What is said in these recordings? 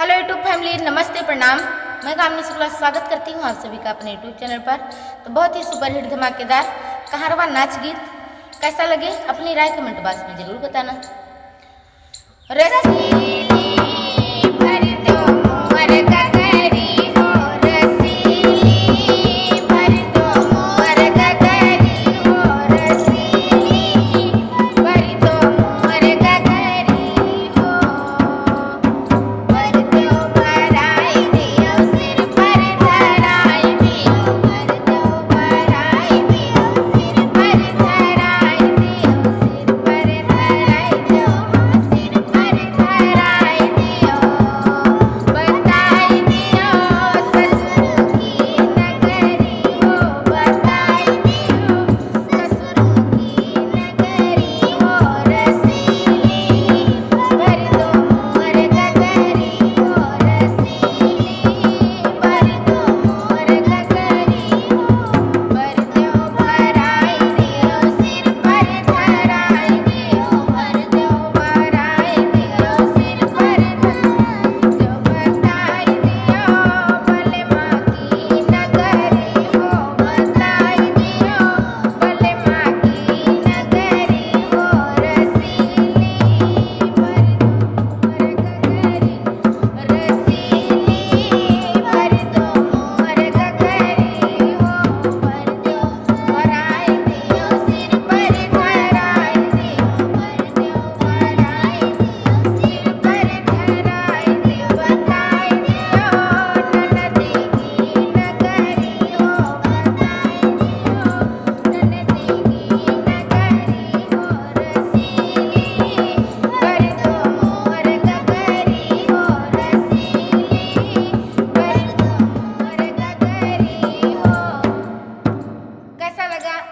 Hello YouTube family, नमस्ते प्रणाम। मैं कामनी शुक्ला स्वागत करती हूँ आप सभी का अपने यूट्यूब चैनल पर। तो बहुत ही सुपरहिट धमाकेदार कहारवा नाच गीत कैसा लगे अपनी राय कमेंट बॉक्स में जरूर बताना।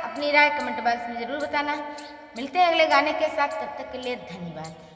अपनी राय कमेंट बॉक्स में जरूर बताना। मिलते हैं अगले गाने के साथ, तब तक के लिए धन्यवाद।